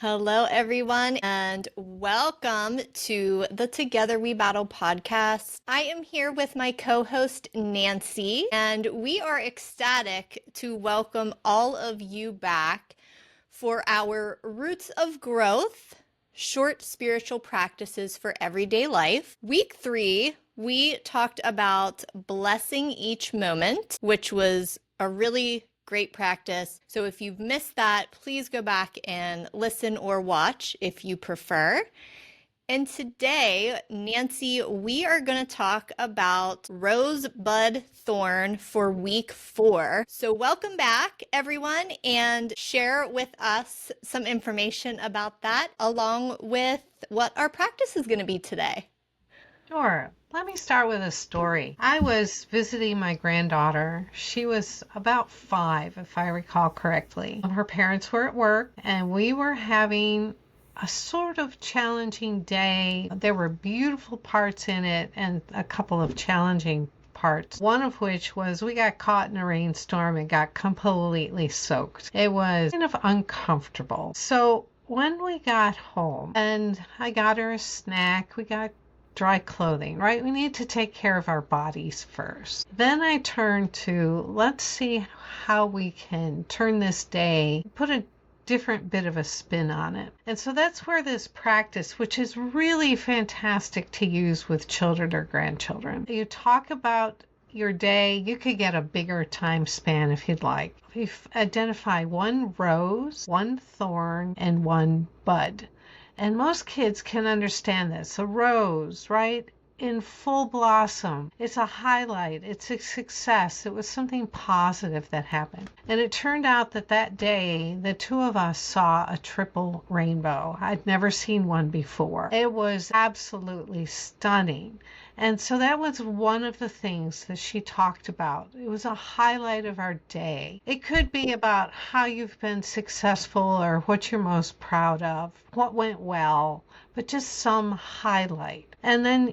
Hello, everyone, and welcome to the Together We Battle podcast. I am here with my co-host, Nancy, and we are ecstatic to welcome all of you back for our Roots of Growth, short spiritual practices for everyday life. Week 3, we talked about blessing each moment, which was a really great practice. So if you've missed that, please go back and listen or watch if you prefer. And today, Nancy, we are going to talk about rosebud thorn for week 4. So welcome back, everyone, and share with us some information about that along with what our practice is going to be today. Sure. Let me start with a story. I was visiting my granddaughter. She was about 5, if I recall correctly. Her parents were at work, and we were having a sort of challenging day. There were beautiful parts in it and a couple of challenging parts. One of which was we got caught in a rainstorm and got completely soaked. It was kind of uncomfortable. So when we got home and I got her a snack, we got dry clothing, right? We need to take care of our bodies first. Then I turned to, let's see how we can turn this day, put a different bit of a spin on it. And so that's where this practice, which is really fantastic to use with children or grandchildren. You talk about your day, you could get a bigger time span if you'd like. You identify one rose, one thorn, and one bud. And most kids can understand this. A rose, right? In full blossom. It's a highlight. It's a success. It was something positive that happened. And it turned out that day, the two of us saw a triple rainbow. I'd never seen one before. It was absolutely stunning. And so that was one of the things that she talked about. It was a highlight of our day. It could be about how you've been successful or what you're most proud of, what went well, but just some highlight. And then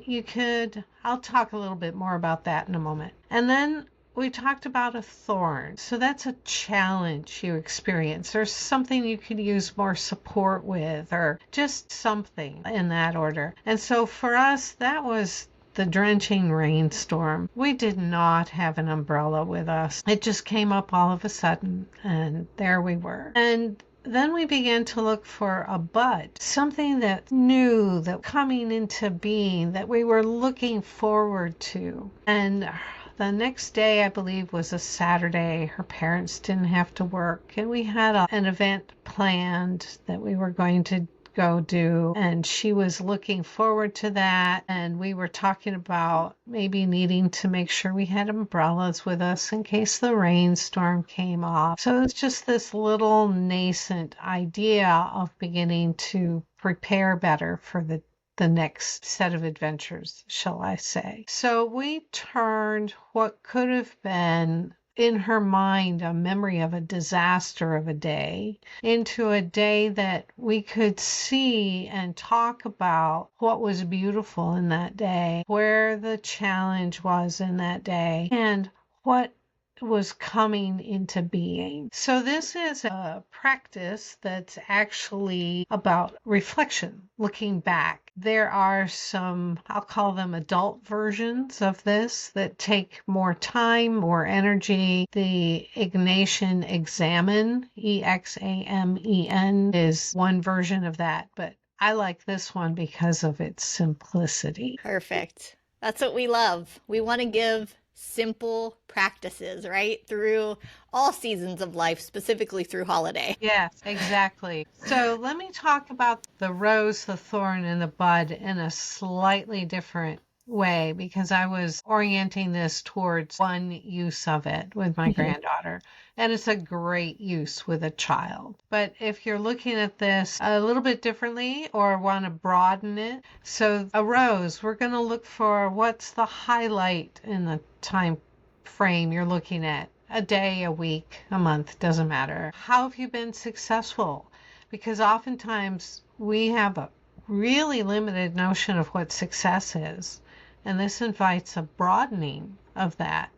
I'll talk a little bit more about that in a moment. And then we talked about a thorn. So that's a challenge you experience. There's something you could use more support with or just something in that order. And so for us, that was the drenching rainstorm. We did not have an umbrella with us. It just came up all of a sudden, and there we were. And then we began to look for a bud, something that new, that coming into being, that we were looking forward to. And the next day, I believe, was a Saturday. Her parents didn't have to work, and we had an event planned that we were going to go do, and she was looking forward to that, and we were talking about maybe needing to make sure we had umbrellas with us in case the rainstorm came off. So it's just this little nascent idea of beginning to prepare better for the next set of adventures, shall I say. So we turned what could have been in her mind a memory of a disaster of a day into a day that we could see and talk about what was beautiful in that day, where the challenge was in that day, and what was coming into being. So this is a practice that's actually about reflection, looking back. There are some, I'll call them adult versions of this that take more time, more energy. The Ignatian Examen, Examen, is one version of that, but I like this one because of its simplicity. Perfect. That's what we love. We want to give simple practices, right? Through all seasons of life, specifically through holiday. Yes, exactly. So let me talk about the rose, the thorn, and the bud in a slightly different way because I was orienting this towards one use of it with my granddaughter. And it's a great use with a child. But if you're looking at this a little bit differently or want to broaden it, so a rose, we're going to look for what's the highlight in the time frame you're looking at. A day, a week, a month, doesn't matter. How have you been successful? Because oftentimes we have a really limited notion of what success is. And this invites a broadening of that.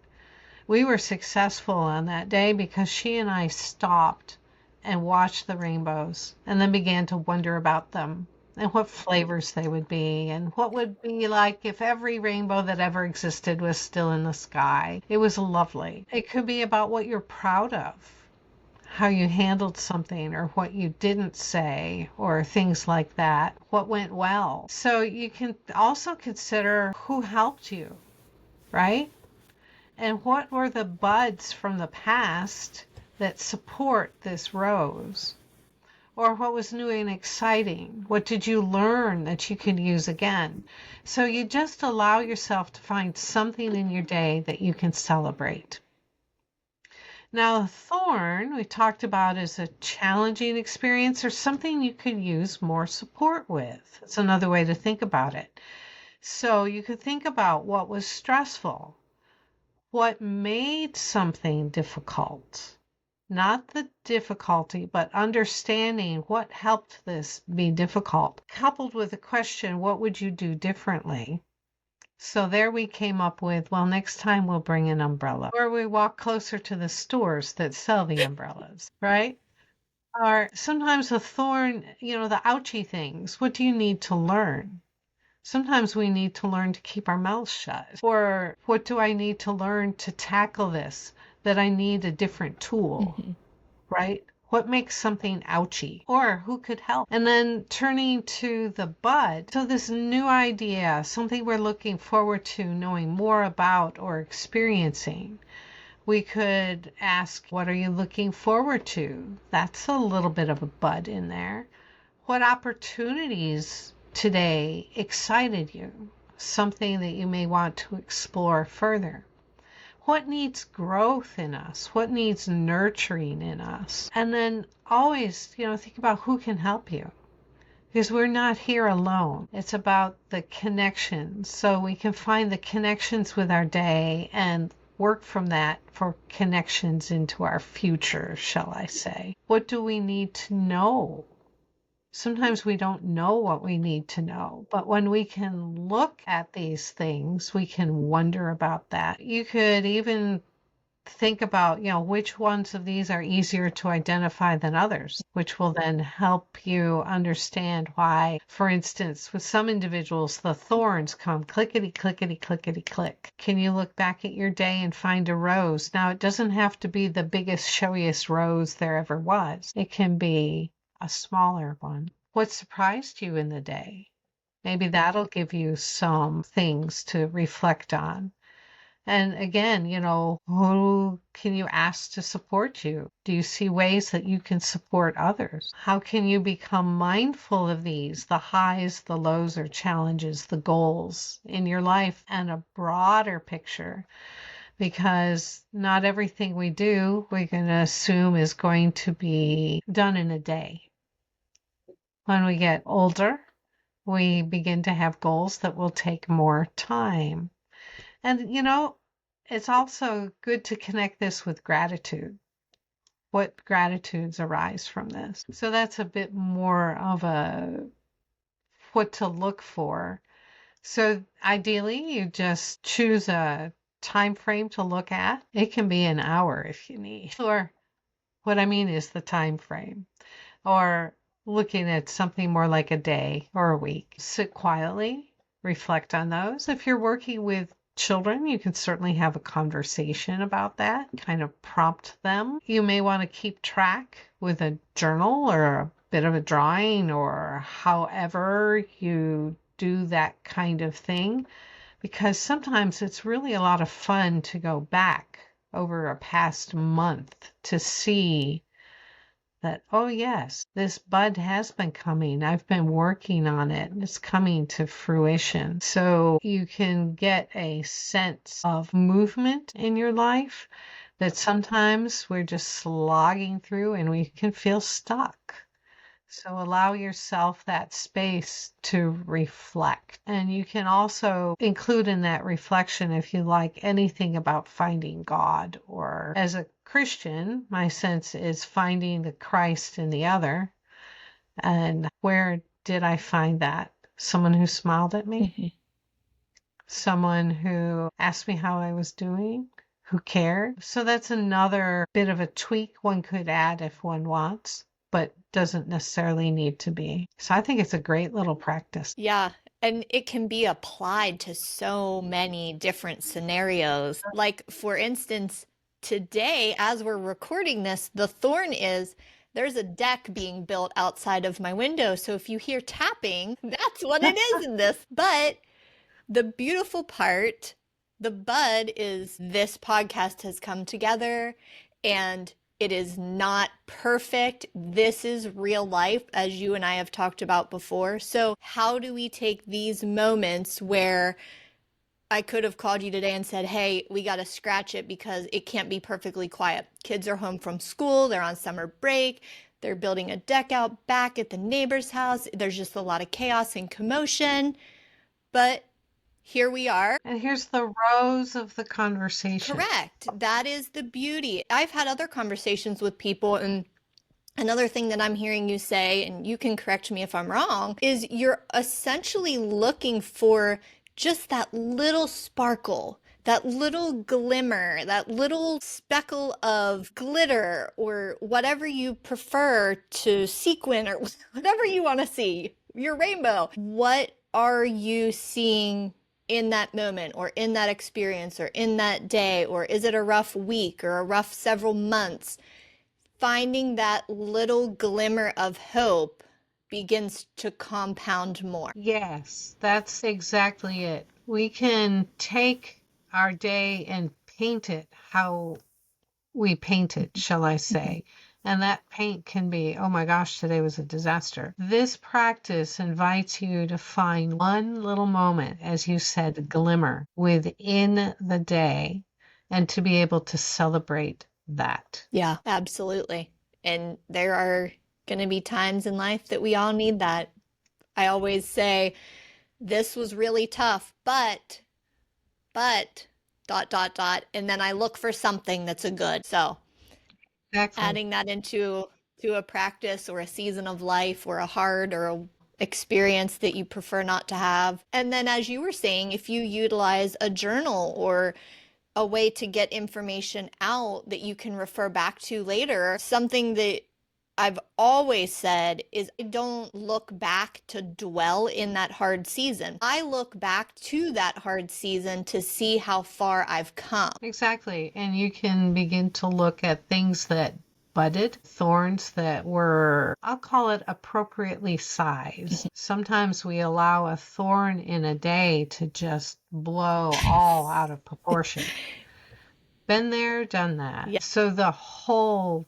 We were successful on that day because she and I stopped and watched the rainbows and then began to wonder about them and what flavors they would be and what would be like if every rainbow that ever existed was still in the sky. It was lovely. It could be about what you're proud of, how you handled something or what you didn't say or things like that, what went well. So you can also consider who helped you, right? And what were the buds from the past that support this rose? Or what was new and exciting? What did you learn that you could use again? So you just allow yourself to find something in your day that you can celebrate. Now, thorn, we talked about as a challenging experience or something you could use more support with. It's another way to think about it. So you could think about what was stressful, what made something difficult. Not the difficulty, but understanding what helped this be difficult, coupled with the question, what would you do differently? So there we came up with, well, next time we'll bring an umbrella. Or we walk closer to the stores that sell the umbrellas, right? Or sometimes a thorn, the ouchy things. What do you need to learn? Sometimes we need to learn to keep our mouths shut. Or what do I need to learn to tackle this? That I need a different tool, right? What makes something ouchy? Or who could help? And then turning to the bud. So this new idea, something we're looking forward to knowing more about or experiencing. We could ask, what are you looking forward to? That's a little bit of a bud in there. What opportunities today excited you? Something that you may want to explore further. What needs growth in us? What needs nurturing in us? And then always, think about who can help you. Because we're not here alone. It's about the connections. So we can find the connections with our day and work from that for connections into our future, shall I say. What do we need to know? Sometimes we don't know what we need to know, but when we can look at these things, we can wonder about that. You could even think about, which ones of these are easier to identify than others, which will then help you understand why, for instance, with some individuals, the thorns come clickety, clickety, clickety, click. Can you look back at your day and find a rose? Now, it doesn't have to be the biggest, showiest rose there ever was. It can be a smaller one. What surprised you in the day? Maybe that'll give you some things to reflect on. And again, who can you ask to support you? Do you see ways that you can support others? How can you become mindful of these, the highs, the lows, or challenges, the goals in your life and a broader picture? Because not everything we do, we're going to assume is going to be done in a day. When we get older, we begin to have goals that will take more time. And, it's also good to connect this with gratitude. What gratitudes arise from this? So that's a bit more of a what to look for. So ideally, you just choose a time frame to look at. It can be an hour if you need. Or what I mean is the time frame. Or looking at something more like a day or a week. Sit quietly, reflect on those. If you're working with children, you can certainly have a conversation about that, kind of prompt them. You may want to keep track with a journal or a bit of a drawing or however you do that kind of thing, because sometimes it's really a lot of fun to go back over a past month to see that, oh yes, this bud has been coming. I've been working on it. It's coming to fruition. So you can get a sense of movement in your life that sometimes we're just slogging through and we can feel stuck. So allow yourself that space to reflect. And you can also include in that reflection, if you like, anything about finding God, or as a Christian, my sense is finding the Christ in the other. And where did I find that? Someone who smiled at me? Someone who asked me how I was doing? who care. So that's another bit of a tweak one could add if one wants, but doesn't necessarily need to be. So I think it's a great little practice. Yeah, and it can be applied to so many different scenarios. Like, for instance, today, as we're recording this, the thorn is there's a deck being built outside of my window. So if you hear tapping, that's what it is in this. But the beautiful part, the bud is this podcast has come together and it is not perfect. This is real life, as you and I have talked about before. So, how do we take these moments where I could have called you today and said, hey, we got to scratch it because it can't be perfectly quiet. Kids are home from school, they're on summer break, they're building a deck out back at the neighbor's house. There's just a lot of chaos and commotion. But here we are. And here's the rose of the conversation. Correct. That is the beauty. I've had other conversations with people, and another thing that I'm hearing you say, and you can correct me if I'm wrong, is you're essentially looking for just that little sparkle, that little glimmer, that little speckle of glitter, or whatever you prefer to sequin, or whatever you want to see, your rainbow. What are you seeing in that moment, or in that experience, or in that day? Or is it a rough week or a rough several months? Finding that little glimmer of hope begins to compound more. Yes, that's exactly it. We can take our day and paint it how we paint it, shall I say. And that paint can be, oh my gosh, today was a disaster. This practice invites you to find one little moment, as you said, glimmer within the day, and to be able to celebrate that. Yeah, absolutely. And there are going to be times in life that we all need that. I always say, this was really tough, but, dot, dot, dot. And then I look for something that's a good. So Exactly. adding that into a practice or a season of life or a hard or a experience that you prefer not to have. And then, as you were saying, if you utilize a journal or a way to get information out that you can refer back to later, something that I've always said is I don't look back to dwell in that hard season. I look back to that hard season to see how far I've come. Exactly. And you can begin to look at things that budded, thorns that were, I'll call it appropriately sized. Sometimes we allow a thorn in a day to just blow all out of proportion. Been there, done that. Yeah. So the whole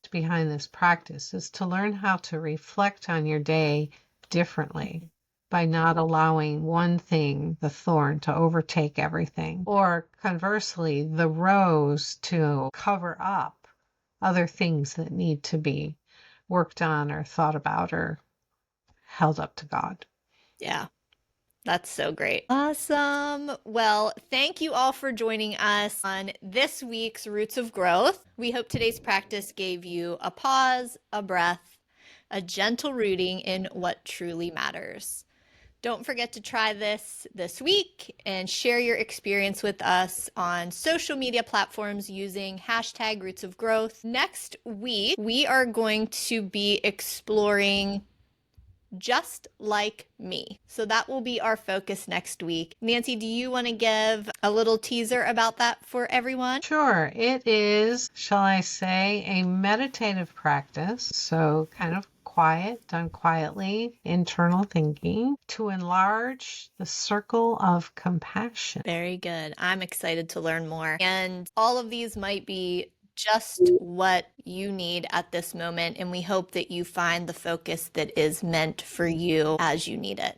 behind this practice is to learn how to reflect on your day differently by not allowing one thing, the thorn, to overtake everything, or conversely, the rose to cover up other things that need to be worked on or thought about or held up to God. Yeah. That's so great. Awesome. Well, thank you all for joining us on this week's Roots of Growth. We hope today's practice gave you a pause, a breath, a gentle rooting in what truly matters. Don't forget to try this week and share your experience with us on social media platforms using hashtag Roots of Growth. Next week, we are going to be exploring just like me. So that will be our focus next week. Nancy, do you want to give a little teaser about that for everyone? Sure. It is, shall I say, a meditative practice. So kind of quiet, done quietly, internal thinking to enlarge the circle of compassion. Very good. I'm excited to learn more. And all of these might be just what you need at this moment. And we hope that you find the focus that is meant for you as you need it.